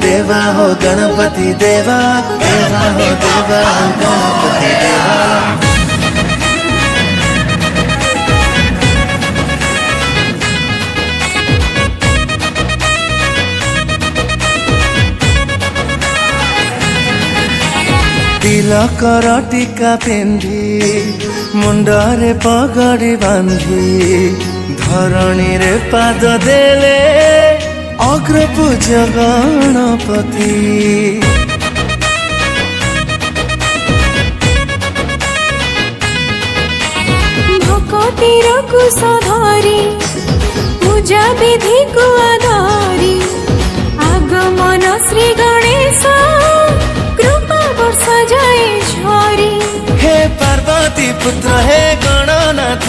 देवा हो गणपति देवा, देवा हो गणपति देवा। तिलकर टीका पिंधि मुंडरे पगड़ी बांधी धरणी रे पाद देले अग्रपूज्य गणपति। भक्तिर कुश धरी पूजा विधि को आधारी आगमन श्री गणेश कृपा वर्ष जाए झरी। हे पार्वती पुत्र हे गणनायक